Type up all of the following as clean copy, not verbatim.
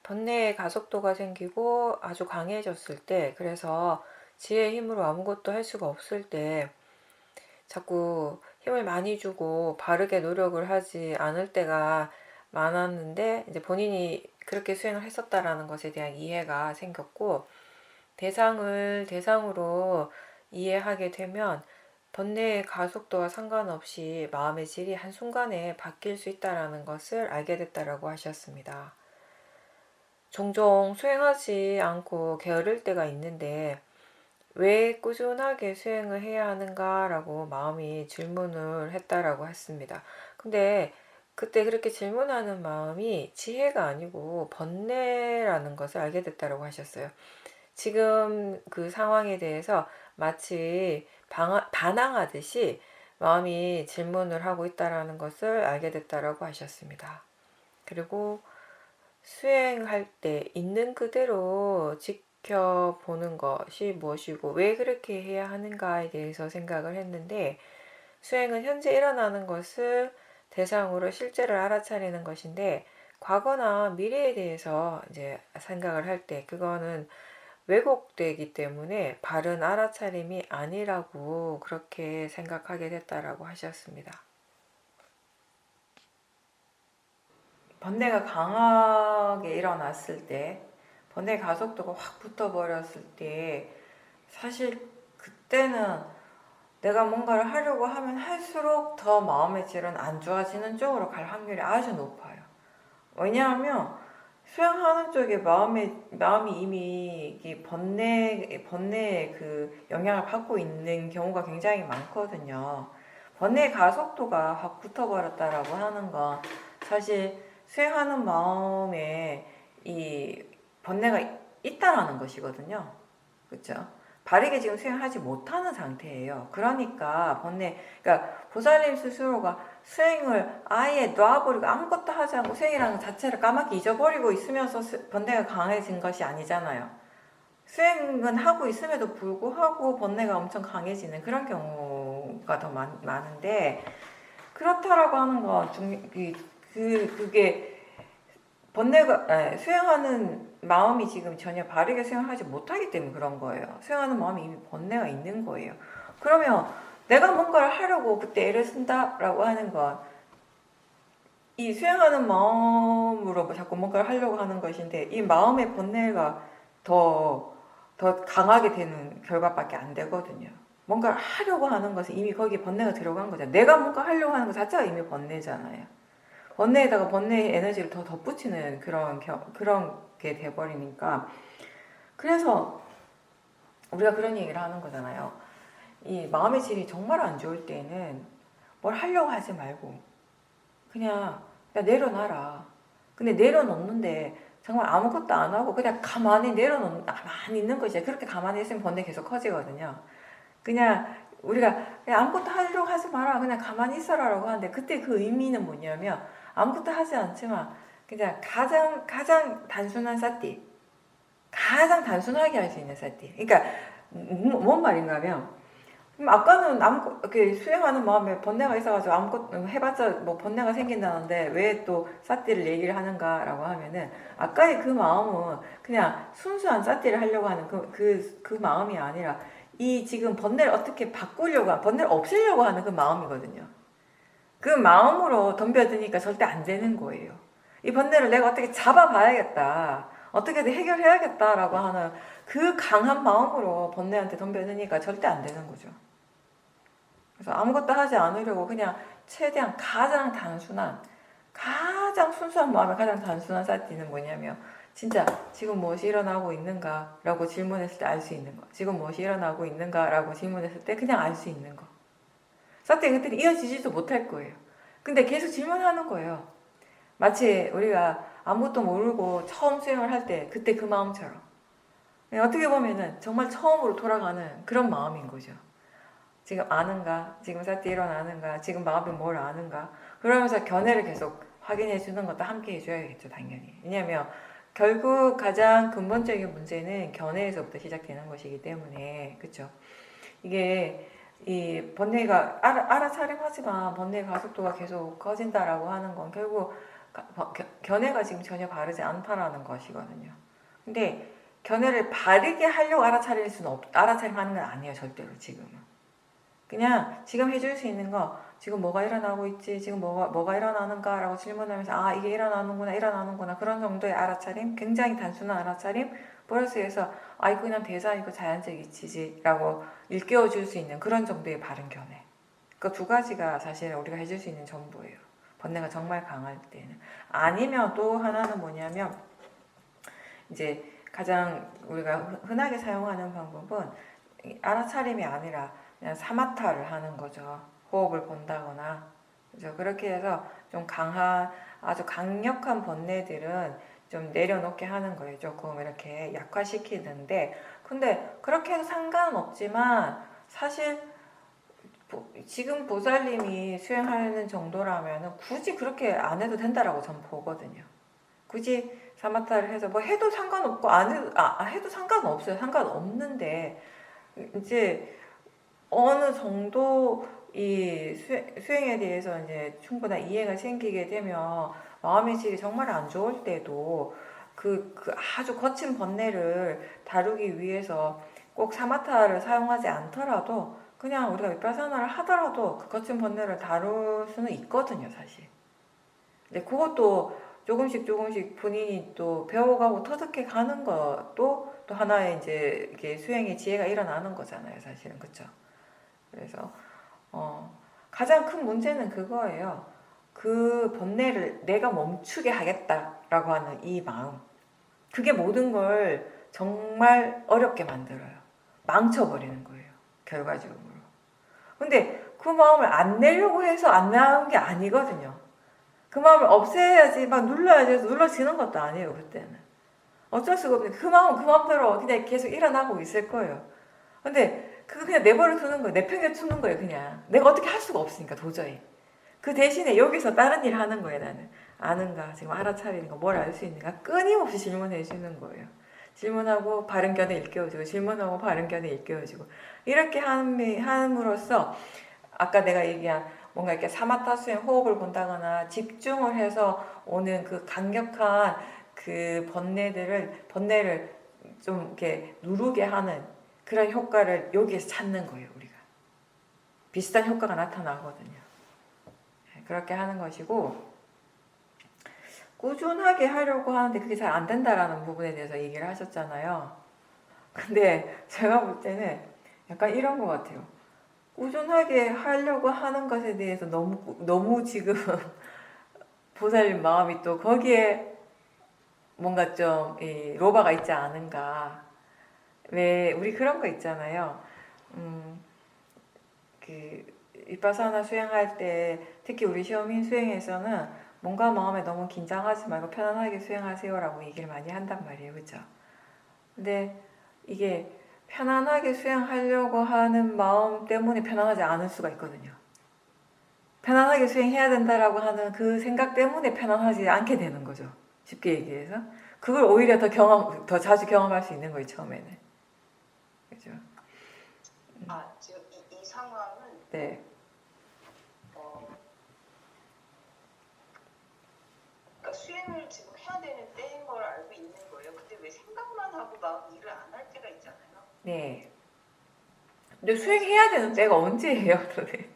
번뇌의 가속도가 생기고 아주 강해졌을 때, 그래서 지혜의 힘으로 아무것도 할 수가 없을 때 자꾸 힘을 많이 주고 바르게 노력을 하지 않을 때가 많았는데, 이제 본인이 그렇게 수행을 했었다라는 것에 대한 이해가 생겼고, 대상을 대상으로 이해하게 되면 번뇌의 가속도와 상관없이 마음의 질이 한순간에 바뀔 수 있다는 것을 알게 됐다라고 하셨습니다. 종종 수행하지 않고 게으를 때가 있는데 왜 꾸준하게 수행을 해야 하는가라고 마음이 질문을 했다라고 했습니다. 근데 그때 그렇게 질문하는 마음이 지혜가 아니고 번뇌라는 것을 알게 됐다라고 하셨어요. 지금 그 상황에 대해서 마치 반항하듯이 마음이 질문을 하고 있다라는 것을 알게 됐다라고 하셨습니다. 그리고 수행할 때 있는 그대로 지켜보는 것이 무엇이고 왜 그렇게 해야 하는가에 대해서 생각을 했는데, 수행은 현재 일어나는 것을 대상으로 실제를 알아차리는 것인데, 과거나 미래에 대해서 이제 생각을 할 때 그거는 왜곡되기 때문에 바른 알아차림이 아니라고 그렇게 생각하게 됐다라고 하셨습니다. 번뇌가 강하게 일어났을 때, 번뇌 가속도가 확 붙어버렸을 때, 사실 그때는 내가 뭔가를 하려고 하면 할수록 더 마음의 질은 안 좋아지는 쪽으로 갈 확률이 아주 높아요. 왜냐하면 수행하는 쪽에 마음이 이미 번뇌의 그 영향을 받고 있는 경우가 굉장히 많거든요. 번뇌의 가속도가 확 붙어버렸다라고 하는 건 사실 수행하는 마음에 이 번뇌가 있다라는 것이거든요. 그렇죠? 바르게 지금 수행하지 못하는 상태예요. 그러니까 그러니까 보살님 스스로가 수행을 아예 놔버리고 아무것도 하지 않고 수행이라는 것 자체를 까맣게 잊어버리고 있으면서 번뇌가 강해진 것이 아니잖아요. 수행은 하고 있음에도 불구하고 번뇌가 엄청 강해지는 그런 경우가 더 많은데, 그렇다라고 하는 건 그게 수행하는 마음이 지금 전혀 바르게 수행하지 못하기 때문에 그런 거예요. 수행하는 마음이 이미 번뇌가 있는 거예요. 그러면 내가 뭔가를 하려고 그때 애를 쓴다라고 하는 건 이 수행하는 마음으로 자꾸 뭔가를 하려고 하는 것인데, 이 마음의 번뇌가 더 강하게 되는 결과밖에 안 되거든요. 뭔가를 하려고 하는 것은 이미 거기에 번뇌가 들어간 거잖아요. 내가 뭔가 하려고 하는 것 자체가 이미 번뇌잖아요. 번뇌에다가 번뇌의 에너지를 더 덧붙이는 그런 게 돼버리니까. 그래서 우리가 그런 얘기를 하는 거잖아요. 이 마음의 질이 정말 안 좋을 때는 뭘 하려고 하지 말고 그냥 내려놔라. 근데 내려놓는데 정말 아무것도 안 하고 그냥 가만히 가만히 있는 거지. 그렇게 가만히 있으면 번뇌 계속 커지거든요. 그냥 우리가 그냥 아무것도 하려고 하지 마라. 그냥 가만히 있어라라고 하는데, 그때 그 의미는 뭐냐면 아무것도 하지 않지만 그냥 가장 단순한 사티, 가장 단순하게 할 수 있는 사티. 그러니까 뭔 말인가 하면, 아까는 수행하는 마음에 번뇌가 있어가지고 아무것도 해봤자 뭐 번뇌가 생긴다는데 왜 또 사티를 얘기를 하는가라고 하면은, 아까의 그 마음은 그냥 순수한 사티를 하려고 하는 그 마음이 아니라 이 지금 번뇌를 어떻게 번뇌를 없애려고 하는 그 마음이거든요. 그 마음으로 덤벼드니까 절대 안 되는 거예요. 이 번뇌를 내가 어떻게 잡아봐야겠다, 어떻게든 해결해야겠다라고 하는 그 강한 마음으로 번뇌한테 덤벼드니까 절대 안 되는 거죠. 그래서 아무것도 하지 않으려고 그냥 최대한 가장 순수한 마음의 가장 단순한 사티는 뭐냐면, 진짜 지금 무엇이 일어나고 있는가라고 질문했을 때 알 수 있는 거. 지금 무엇이 일어나고 있는가라고 질문했을 때 그냥 알 수 있는 거. 사티 그때는 이어지지도 못할 거예요. 근데 계속 질문하는 거예요. 마치 우리가 아무것도 모르고 처음 수행을 할 때 그때 그 마음처럼. 어떻게 보면은 정말 처음으로 돌아가는 그런 마음인 거죠. 지금 아는가? 지금 사티 일어나는가? 지금 마음이 뭘 아는가? 그러면서 견해를 계속 확인해 주는 것도 함께 해줘야겠죠, 당연히. 왜냐하면 결국 가장 근본적인 문제는 견해에서부터 시작되는 것이기 때문에, 그렇죠? 이게 이 번뇌가 알아차림하지만 번뇌 가속도가 계속 커진다라고 하는 건 결국 견해가 지금 전혀 바르지 않다라는 것이거든요. 근데 견해를 바르게 하려고 알아차림하는 건 아니에요, 절대로 지금은. 그냥 지금 해줄 수 있는 거, 지금 뭐가 일어나고 있지, 지금 뭐가 일어나는가라고 질문하면서 아 이게 일어나는구나 그런 정도의 알아차림, 굉장히 단순한 알아차림 플러스해서 아 이거 그냥 대자이고 자연적 이치지라고 일깨워줄 수 있는 그런 정도의 바른 견해. 그 두 가지가 사실 우리가 해줄 수 있는 전부예요. 번뇌가 정말 강할 때는. 아니면 또 하나는 뭐냐면 이제 가장 우리가 흔하게 사용하는 방법은 알아차림이 아니라 그냥 사마타를 하는 거죠. 호흡을 본다거나. 그죠? 그렇게 해서 좀 아주 강력한 번뇌들은 좀 내려놓게 하는 거예요. 조금 이렇게 약화시키는데. 근데 그렇게 해도 상관은 없지만 사실 지금 보살님이 수행하는 정도라면 굳이 그렇게 안 해도 된다라고 저는 보거든요. 굳이 사마타를 해서 뭐 해도 상관없고 안 해도 해도 상관없어요. 상관없는데 이제 어느 정도 이 수행에 대해서 이제 충분한 이해가 생기게 되면 마음의 질이 정말 안 좋을 때도 그 아주 거친 번뇌를 다루기 위해서 꼭 사마타를 사용하지 않더라도 그냥 우리가 위파사나를 하더라도 그 거친 번뇌를 다룰 수는 있거든요, 사실. 근데 그것도 조금씩 본인이 또 배워가고 터득해 가는 것도 또 하나의 이제 이게 수행의 지혜가 일어나는 거잖아요, 사실은. 그쵸? 그래서, 가장 큰 문제는 그거예요. 그 번뇌를 내가 멈추게 하겠다라고 하는 이 마음. 그게 모든 걸 정말 어렵게 만들어요. 망쳐버리는 거예요, 결과적으로. 근데 그 마음을 안 내려고 해서 안 나온 게 아니거든요. 그 마음을 없애야지, 막 눌러야지 해서 눌러지는 것도 아니에요, 그때는. 어쩔 수가 없는 그 마음은 그 마음대로 그냥 계속 일어나고 있을 거예요. 근데 그거 그냥 내버려 두는 거예요. 내팽개 두는 거예요, 그냥. 내가 어떻게 할 수가 없으니까, 도저히. 그 대신에 여기서 다른 일 하는 거예요, 나는. 아는가, 지금 알아차리는 거, 뭘 알 수 있는가, 끊임없이 질문해 주는 거예요. 질문하고 바른 견해 일깨워주고, 질문하고 바른 견해 일깨워주고. 이렇게 함으로써, 아까 내가 얘기한 뭔가 이렇게 사마타 수행 호흡을 본다거나 집중을 해서 오는 그 강력한 그 번뇌를 좀 이렇게 누르게 하는 그런 효과를 여기에서 찾는 거예요, 우리가. 비슷한 효과가 나타나거든요. 그렇게 하는 것이고, 꾸준하게 하려고 하는데 그게 잘 안 된다라는 부분에 대해서 얘기를 하셨잖아요. 근데 제가 볼 때는 약간 이런 것 같아요. 꾸준하게 하려고 하는 것에 대해서 너무 지금 보살님 마음이 또 거기에 뭔가 좀 로바가 있지 않은가. 왜 우리 그런 거 있잖아요. 그 위파사나 수행할 때 특히 우리 시험인 수행에서는 뭔가 마음에 너무 긴장하지 말고 편안하게 수행하세요라고 얘기를 많이 한단 말이에요, 그렇죠? 근데 이게 편안하게 수행하려고 하는 마음 때문에 편안하지 않을 수가 있거든요. 편안하게 수행해야 된다라고 하는 그 생각 때문에 편안하지 않게 되는 거죠. 쉽게 얘기해서. 그걸 오히려 더 자주 경험할 수 있는 거예요, 처음에는. 그죠? 지금 이 상황은 네. 그러니까 수행을 지금 해야 되는 때인 걸 알고 있는 거예요. 근데 왜 생각만 하고 막 일을 안 할 때가 있잖아요. 네. 근데 수행해야 되는 때가 언제예요, 도대체?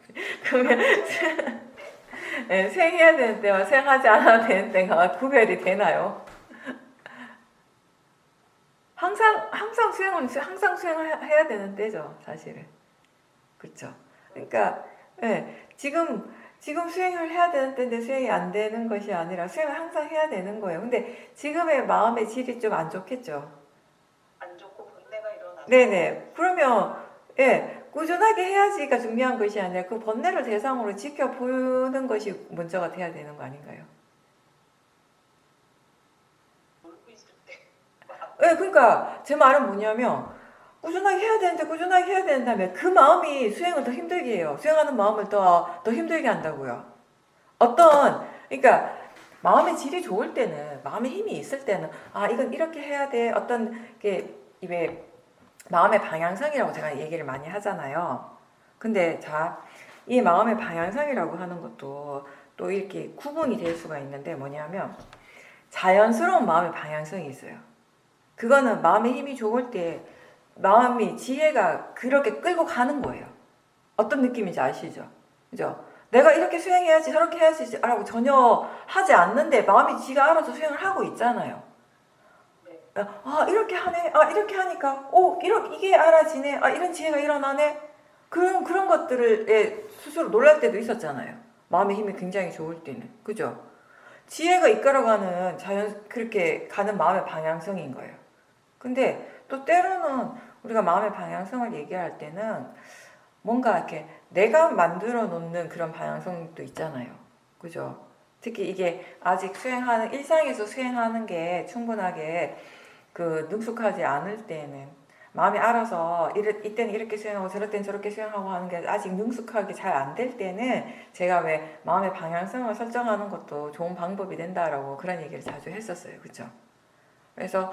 그러면 네, 수행해야 되는 때와 수행하지 않아야 되는 때가 구별이 되나요? 항상 수행을 해야 되는 때죠, 사실은. 그렇죠. 그러니까 네, 지금 수행을 해야 되는 때인데 수행이 안 되는 것이 아니라 수행을 항상 해야 되는 거예요. 근데 지금의 마음의 질이 좀 안 좋겠죠. 안 좋고 번뇌가 일어나서. 네네. 그러면 꾸준하게 해야지가 중요한 것이 아니라 그 번뇌를 대상으로 지켜보는 것이 먼저가 돼야 되는 거 아닌가요? 놀고 있을 때. 네, 그러니까 제 말은 뭐냐면 꾸준하게 해야 된다면 그 마음이 수행을 더 힘들게 해요. 수행하는 마음을 더 힘들게 한다고요. 그러니까 마음의 질이 좋을 때는, 마음의 힘이 있을 때는 이건 이렇게 해야 돼. 어떤 게 왜 마음의 방향성이라고 제가 얘기를 많이 하잖아요. 근데 자, 이 마음의 방향성이라고 하는 것도 또 이렇게 구분이 될 수가 있는데 뭐냐면 자연스러운 마음의 방향성이 있어요. 그거는 마음의 힘이 좋을 때 마음이 지혜가 그렇게 끌고 가는 거예요. 어떤 느낌인지 아시죠? 그죠? 내가 이렇게 수행해야지 저렇게 해야지 라고 전혀 하지 않는데 마음이 지가 알아서 수행을 하고 있잖아요. 아 이렇게 하네, 아 이렇게 하니까 이게 알아지네, 아 이런 지혜가 일어나네. 그런 것들을 스스로 놀랄 때도 있었잖아요. 마음의 힘이 굉장히 좋을 때는. 그죠? 지혜가 이끌어가는 그렇게 가는 마음의 방향성인 거예요. 근데 또 때로는 우리가 마음의 방향성을 얘기할 때는 뭔가 이렇게 내가 만들어 놓는 그런 방향성도 있잖아요. 그죠? 특히 이게 아직 일상에서 수행하는 게 충분하게 능숙하지 않을 때는 마음이 알아서 이때는 이렇게 수행하고 저럴 땐 저렇게 수행하고 하는 게 아직 능숙하게 잘 안 될 때는 제가 왜 마음의 방향성을 설정하는 것도 좋은 방법이 된다라고 그런 얘기를 자주 했었어요. 그죠? 그래서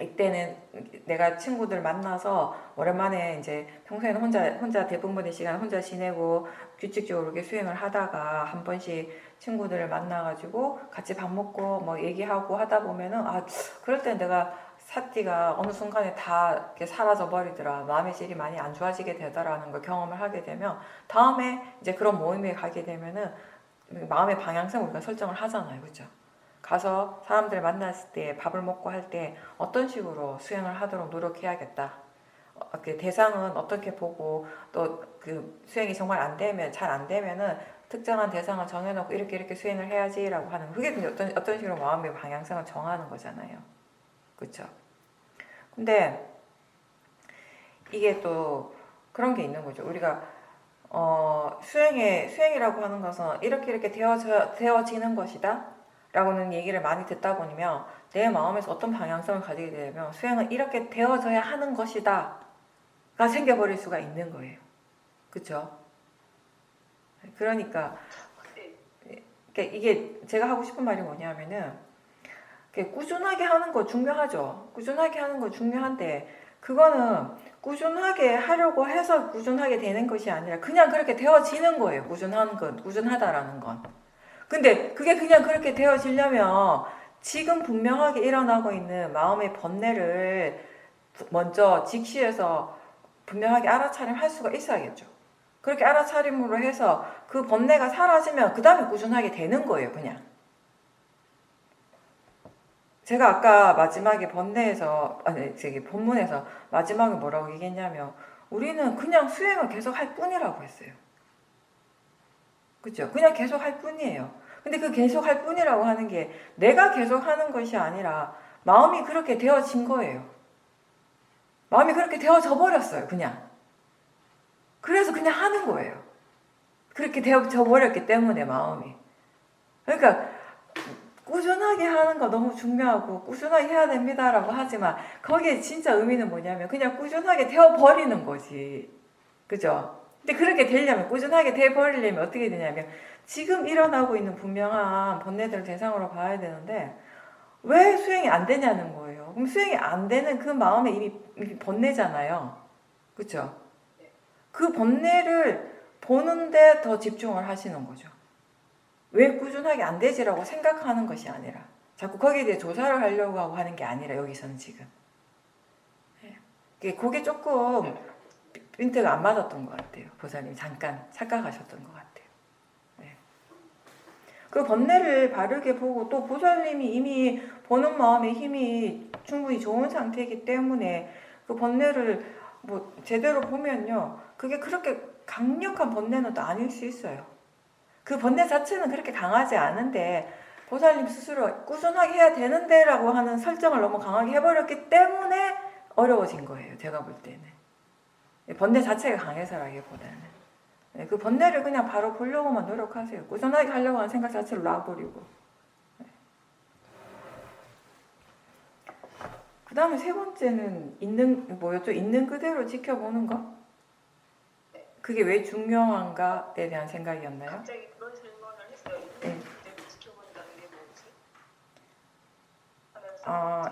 이때는 내가 친구들 만나서 오랜만에 이제 평소에는 혼자 대부분의 시간 혼자 지내고 규칙적으로 이렇게 수행을 하다가 한 번씩 친구들을 만나가지고 같이 밥 먹고 뭐 얘기하고 하다 보면은 그럴 땐 내가 사띠가 어느 순간에 다 이렇게 사라져 버리더라. 마음의 질이 많이 안 좋아지게 되더라는 걸 경험을 하게 되면 다음에 이제 그런 모임에 가게 되면은 마음의 방향성을 우리가 설정을 하잖아요. 그죠? 가서 사람들 만났을 때 밥을 먹고 할 때 어떤 식으로 수행을 하도록 노력해야겠다. 대상은 어떻게 보고 또 수행이 정말 잘 안 되면은 특정한 대상을 정해놓고 이렇게 수행을 해야지라고 하는 그게 어떤 식으로 마음의 방향성을 정하는 거잖아요. 그렇죠? 근데 이게 또 그런 게 있는 거죠. 우리가 수행이라고 하는 것은 이렇게 되어지는 것이다 라고는 얘기를 많이 듣다 보면 내 마음에서 어떤 방향성을 가지게 되면 수행은 이렇게 되어져야 하는 것이다 가 생겨버릴 수가 있는 거예요. 그쵸? 그러니까 이게 제가 하고 싶은 말이 뭐냐면은 꾸준하게 하는 거 중요하죠. 꾸준하게 하는 거 중요한데 그거는 꾸준하게 하려고 해서 꾸준하게 되는 것이 아니라 그냥 그렇게 되어지는 거예요. 꾸준하다라는 건. 근데 그게 그냥 그렇게 되어지려면 지금 분명하게 일어나고 있는 마음의 번뇌를 먼저 직시해서 분명하게 알아차림할 수가 있어야겠죠. 그렇게 알아차림으로 해서 그 번뇌가 사라지면 그 다음에 꾸준하게 되는 거예요. 그냥. 제가 아까 마지막에 본문에서 마지막에 뭐라고 얘기했냐면 우리는 그냥 수행을 계속 할 뿐이라고 했어요. 그죠? 그냥 계속 할 뿐이에요. 근데 그 계속 할 뿐이라고 하는 게 내가 계속 하는 것이 아니라 마음이 그렇게 되어진 거예요. 마음이 그렇게 되어져 버렸어요. 그냥. 그래서 그냥 하는 거예요. 그렇게 되어져 버렸기 때문에 마음이. 그러니까 꾸준하게 하는 거 너무 중요하고 꾸준하게 해야 됩니다라고 하지만 거기에 진짜 의미는 뭐냐면 그냥 꾸준하게 되어 버리는 거지. 그죠? 근데 그렇게 되려면 꾸준하게 되어 버리려면 어떻게 되냐면 지금 일어나고 있는 분명한 번뇌들을 대상으로 봐야 되는데 왜 수행이 안 되냐는 거예요. 그럼 수행이 안 되는 그 마음에 이미 번뇌잖아요. 그렇죠? 그 번뇌를 보는데 더 집중을 하시는 거죠. 왜 꾸준하게 안 되지라고 생각하는 것이 아니라 자꾸 거기에 대해 조사를 하려고 하고 하는 게 아니라 여기서는 지금 그게 조금 핀트가 안 맞았던 것 같아요. 보살님 잠깐 착각하셨던 것 같아요. 네. 그 번뇌를 바르게 보고 또 보살님이 이미 보는 마음의 힘이 충분히 좋은 상태이기 때문에 그 번뇌를 뭐 제대로 보면요. 그게 그렇게 강력한 번뇌는 또 아닐 수 있어요. 그 번뇌 자체는 그렇게 강하지 않은데 보살님 스스로 꾸준하게 해야 되는데 라고 하는 설정을 너무 강하게 해버렸기 때문에 어려워진 거예요. 제가 볼 때는. 번뇌 자체가 강해서라기보다는. 그 번뇌를 그냥 바로 보려고만 노력하세요. 꾸준하게 하려고 하는 생각 자체를 놔버리고. 그 다음에 세 번째는 있는 그대로 지켜보는 거? 그게 왜 중요한가에 대한 생각이었나요? 갑자기 그런 질문을 했어요. 있는 그대로 지켜본다는 게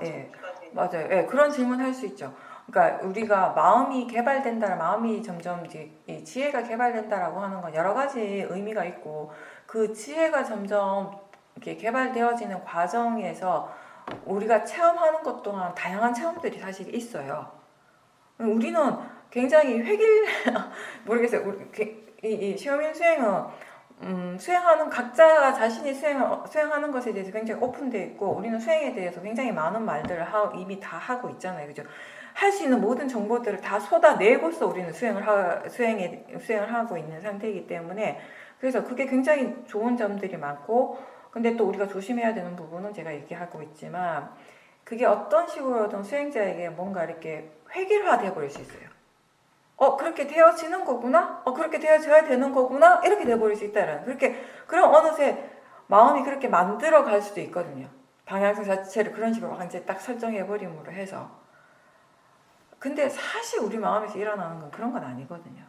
뭐지? 예. 맞아요. 예, 그런 질문 할 수 있죠. 그러니까 우리가 마음이 개발된다, 마음이 점점 이제 지혜가 개발된다라고 하는 건 여러 가지 의미가 있고 그 지혜가 점점 이렇게 개발되어지는 과정에서 우리가 체험하는 것 또한 다양한 체험들이 사실 있어요. 우리는 굉장히 모르겠어요. 이 시험인 수행은 수행하는 각자가 자신이 수행하는 것에 대해서 굉장히 오픈되어 있고 우리는 수행에 대해서 굉장히 많은 말들을 이미 다 하고 있잖아요. 그죠? 할 수 있는 모든 정보들을 다 쏟아내고서 우리는 수행을 하고 있는 상태이기 때문에 그래서 그게 굉장히 좋은 점들이 많고 근데 또 우리가 조심해야 되는 부분은 제가 얘기하고 있지만 그게 어떤 식으로든 수행자에게 뭔가 이렇게 획일화돼 버릴 수 있어요. 그렇게 되어지는 거구나? 그렇게 되어져야 되는 거구나? 이렇게 돼버릴 수 있다라는. 그럼 어느새 마음이 그렇게 만들어 갈 수도 있거든요. 방향성 자체를 그런 식으로 완전히 딱 설정해버림으로 해서. 근데 사실 우리 마음에서 일어나는 건 그런 건 아니거든요.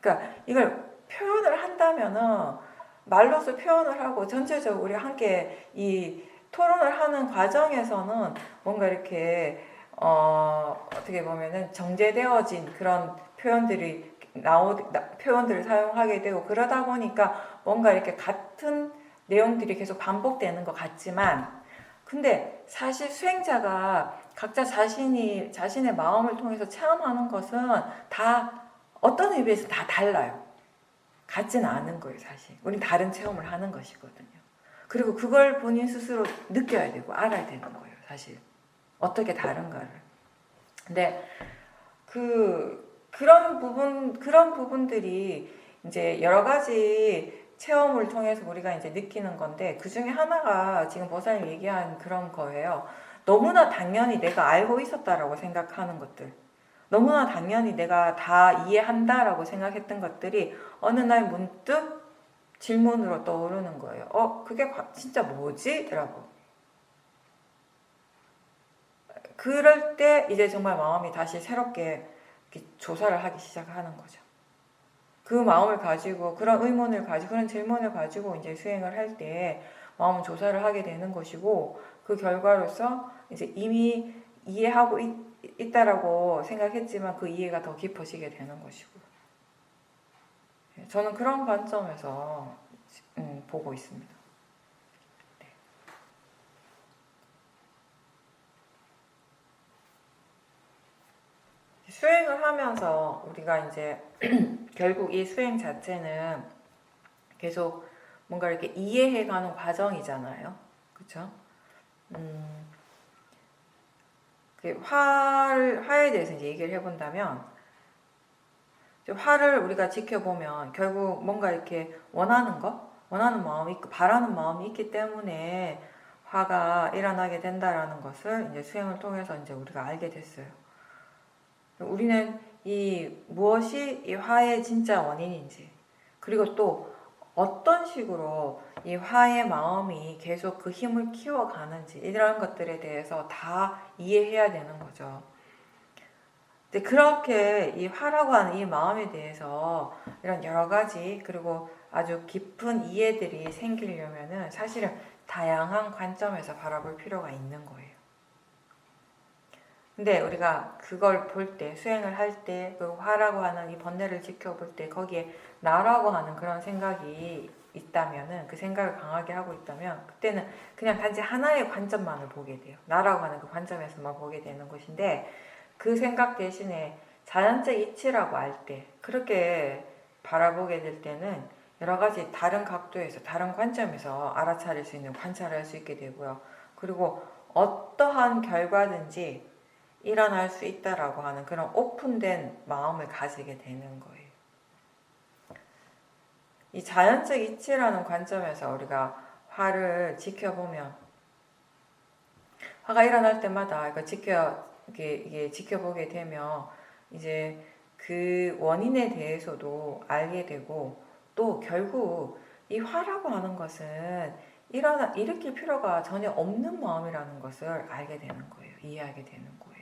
그러니까 이걸 표현을 한다면은 말로서 표현을 하고 전체적으로 우리 함께 이 토론을 하는 과정에서는 뭔가 이렇게 어떻게 보면은 정제되어진 그런 표현들을 사용하게 되고 그러다 보니까 뭔가 이렇게 같은 내용들이 계속 반복되는 것 같지만 근데 사실 수행자가 각자 자신의 마음을 통해서 체험하는 것은 다 어떤 의미에서 다 달라요. 같지는 않은 거예요, 사실. 우린 다른 체험을 하는 것이거든요. 그리고 그걸 본인 스스로 느껴야 되고 알아야 되는 거예요, 사실. 어떻게 다른가를. 근데 그런 부분들이 이제 여러 가지 체험을 통해서 우리가 이제 느끼는 건데 그 중에 하나가 지금 보살님 얘기한 그런 거예요. 너무나 당연히 내가 알고 있었다라고 생각하는 것들. 너무나 당연히 내가 다 이해한다라고 생각했던 것들이 어느 날 문득 질문으로 떠오르는 거예요. 그게 진짜 뭐지? 라고. 그럴 때 이제 정말 마음이 다시 새롭게 조사를 하기 시작하는 거죠. 그 마음을 가지고 그런 의문을 가지고 그런 질문을 가지고 이제 수행을 할 때 마음은 조사를 하게 되는 것이고 그 결과로서 이제 이미 이해하고 있다라고 생각했지만 그 이해가 더 깊어지게 되는 것이고 저는 그런 관점에서 보고 있습니다. 네. 수행을 하면서 우리가 이제 결국 이 수행 자체는 계속 뭔가 이렇게 이해해가는 과정이잖아요. 그렇죠? 화에 대해서 이제 얘기를 해본다면 화를 우리가 지켜보면 결국 뭔가 이렇게 원하는 마음이 있고 바라는 마음이 있기 때문에 화가 일어나게 된다라는 것을 이제 수행을 통해서 이제 우리가 알게 됐어요. 우리는 무엇이 이 화의 진짜 원인인지 그리고 또 어떤 식으로 이 화의 마음이 계속 그 힘을 키워가는지 이런 것들에 대해서 다 이해해야 되는 거죠. 근데 그렇게 이 화라고 하는 이 마음에 대해서 이런 여러 가지 그리고 아주 깊은 이해들이 생기려면은 사실은 다양한 관점에서 바라볼 필요가 있는 거예요. 근데 우리가 그걸 볼 때, 수행을 할 때, 그 화라고 하는 이 번뇌를 지켜볼 때 거기에 나라고 하는 그런 생각이 있다면은 그 생각을 강하게 하고 있다면 그때는 그냥 단지 하나의 관점만을 보게 돼요. 나라고 하는 그 관점에서만 보게 되는 것인데 그 생각 대신에 자연적 이치라고 할 때 그렇게 바라보게 될 때는 여러 가지 다른 각도에서 다른 관점에서 알아차릴 수 있는 관찰을 할 수 있게 되고요. 그리고 어떠한 결과든지 일어날 수 있다라고 하는 그런 오픈된 마음을 가지게 되는 거예요. 이 자연적 이치라는 관점에서 우리가 화를 지켜보면 화가 일어날 때마다 이게 지켜보게 되면 이제 그 원인에 대해서도 알게 되고 또 결국 이 화라고 하는 것은 일으킬 필요가 전혀 없는 마음이라는 것을 알게 되는 거예요. 이해하게 되는 거예요.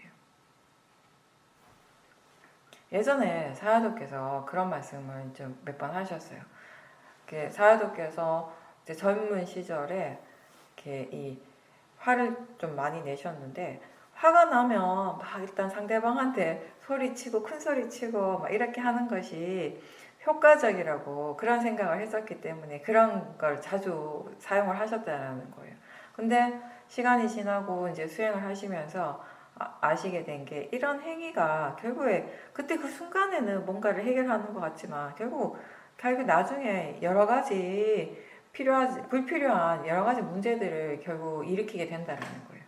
예전에 사야도께서 그런 말씀을 좀 몇 번 하셨어요. 사야도께서 이제 젊은 시절에 이렇게 이 화를 좀 많이 내셨는데 화가 나면 막 일단 상대방한테 소리치고 큰 소리치고 막 이렇게 하는 것이 효과적이라고 그런 생각을 했었기 때문에 그런 걸 자주 사용을 하셨다는 거예요. 근데 시간이 지나고 이제 수행을 하시면서 아시게 된 게 이런 행위가 결국에 그때 그 순간에는 뭔가를 해결하는 것 같지만 결국 나중에 여러 가지 불필요한 여러 가지 문제들을 결국 일으키게 된다는 거예요.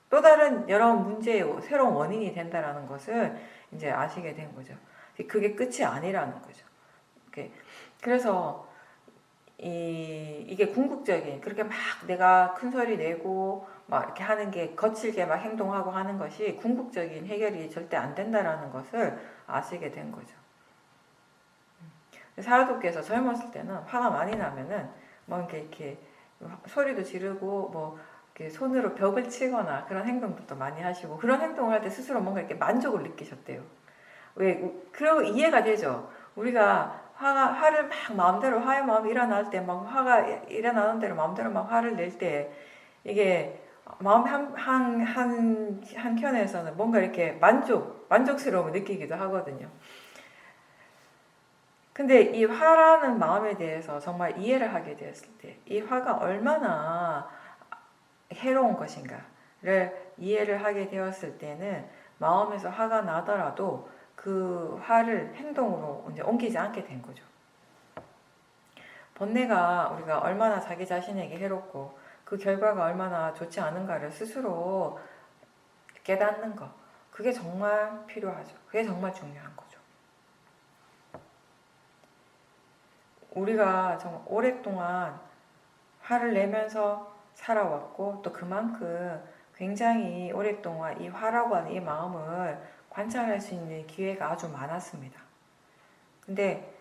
또 다른 여러 문제의 새로운 원인이 된다는 것을 이제 아시게 된 거죠. 그게 끝이 아니라는 거죠. 그래서 이게 궁극적인 그렇게 막 내가 큰 소리 내고 막 이렇게 하는 게 거칠게 막 행동하고 하는 것이 궁극적인 해결이 절대 안 된다라는 것을 아시게 된 거죠. 사라도께서 젊었을 때는 화가 많이 나면은 뭐 이렇게 소리도 지르고 뭐 이렇게 손으로 벽을 치거나 그런 행동도 많이 하시고 그런 행동을 할 때 스스로 뭔가 이렇게 만족을 느끼셨대요. 왜 그러고 이해가 되죠. 우리가 화를 막 마음대로 화의 마음이 일어날 때 막 화가 일어나는 대로 마음대로 막 화를 낼 때 이게 마음 한켠에서는 뭔가 이렇게 만족스러움을 느끼기도 하거든요. 근데 이 화라는 마음에 대해서 정말 이해를 하게 되었을 때 이 화가 얼마나 해로운 것인가를 이해를 하게 되었을 때는 마음에서 화가 나더라도 그 화를 행동으로 이제 옮기지 않게 된 거죠. 번뇌가 우리가 얼마나 자기 자신에게 해롭고 그 결과가 얼마나 좋지 않은가를 스스로 깨닫는 것. 그게 정말 필요하죠. 그게 정말 중요한 거죠. 우리가 정말 오랫동안 화를 내면서 살아왔고 또 그만큼 굉장히 오랫동안 이 화라고 하는 이 마음을 관찰할 수 있는 기회가 아주 많았습니다. 근데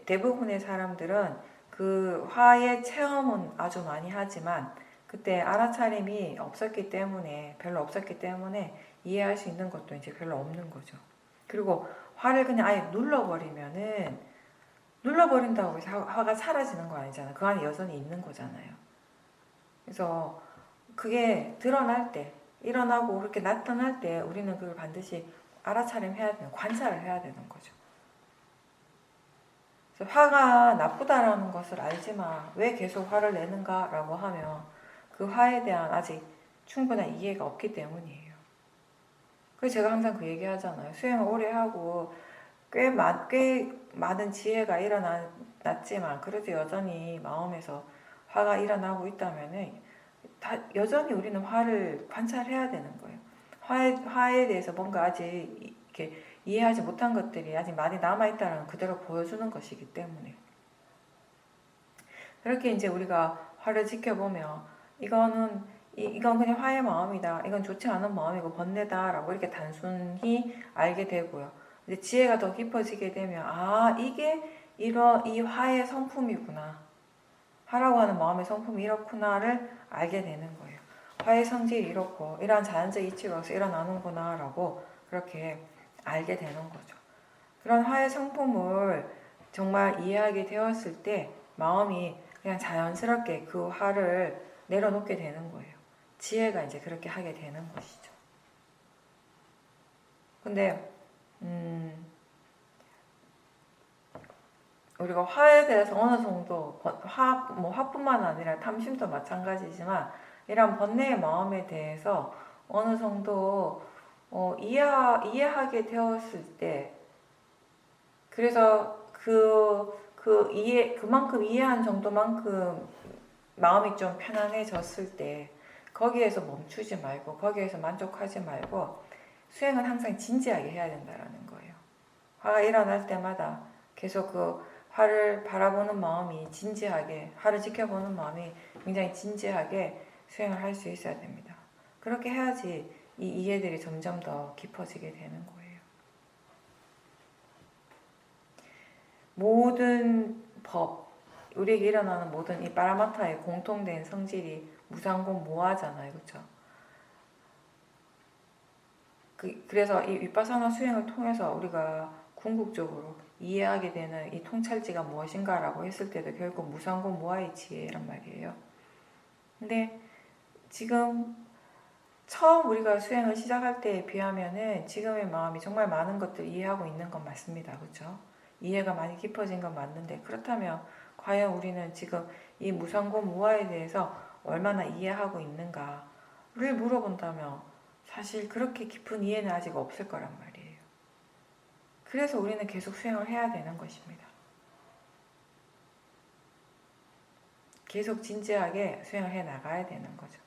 대부분의 사람들은 그 화의 체험은 아주 많이 하지만 그때 알아차림이 별로 없었기 때문에 이해할 수 있는 것도 이제 별로 없는 거죠. 그리고 화를 그냥 아예 눌러버린다고 해서 화가 사라지는 거 아니잖아요. 그 안에 여전히 있는 거잖아요. 그래서 그게 드러날 때, 일어나고 그렇게 나타날 때 우리는 그걸 반드시 알아차림해야 되는, 관찰을 해야 되는 거죠. 그래서 화가 나쁘다라는 것을 알지만 왜 계속 화를 내는가라고 하면 그 화에 대한 아직 충분한 이해가 없기 때문이에요. 그래서 제가 항상 그 얘기 하잖아요. 수행을 오래 하고 꽤 많은 지혜가 일어났지만 그래도 여전히 마음에서 화가 일어나고 있다면은 여전히 우리는 화를 관찰해야 되는 거예요. 화에 대해서 뭔가 아직 이렇게 이해하지 못한 것들이 아직 많이 남아있다는 그대로 보여주는 것이기 때문에 그렇게 이제 우리가 화를 지켜보면 이건 그냥 화의 마음이다. 이건 좋지 않은 마음이고 번뇌다라고 이렇게 단순히 알게 되고요. 이제 지혜가 더 깊어지게 되면 이게 이 화의 성품이구나. 화라고 하는 마음의 성품이 이렇구나를 알게 되는 거예요. 화의 성질이 이렇고 이러한 자연적 이치로서 일어나는구나 라고 그렇게 알게 되는 거죠. 그런 화의 성품을 정말 이해하게 되었을 때 마음이 그냥 자연스럽게 그 화를 내려놓게 되는 거예요. 지혜가 이제 그렇게 하게 되는 것이죠. 근데 우리가 화에 대해서 어느 정도 화뿐만 아니라 탐심도 마찬가지지만 이런 번뇌의 마음에 대해서 어느 정도 이해하게 되었을 때 그래서 그만큼 이해한 정도만큼 마음이 좀 편안해졌을 때 거기에서 멈추지 말고 거기에서 만족하지 말고 수행은 항상 진지하게 해야 된다는 거예요. 화가 일어날 때마다 계속 그 화를 바라보는 마음이 진지하게, 화를 지켜보는 마음이 굉장히 진지하게 수행을 할 수 있어야 됩니다. 그렇게 해야지 이 이해들이 점점 더 깊어지게 되는 거예요. 모든 법, 우리에게 일어나는 모든 이 파라마타의 공통된 성질이 무상공 무아잖아요. 그렇죠? 그래서 이 위파사나 수행을 통해서 우리가 궁극적으로 이해하게 되는 이 통찰지가 무엇인가라고 했을 때도 결국 무상공 무아의 지혜란 말이에요. 근데 지금 처음 우리가 수행을 시작할 때에 비하면은 지금의 마음이 정말 많은 것들 이해하고 있는 건 맞습니다. 그렇죠? 이해가 많이 깊어진 건 맞는데, 그렇다면 과연 우리는 지금 이 무상고 무아에 대해서 얼마나 이해하고 있는가를 물어본다면 사실 그렇게 깊은 이해는 아직 없을 거란 말이에요. 그래서 우리는 계속 수행을 해야 되는 것입니다. 계속 진지하게 수행을 해 나가야 되는 거죠.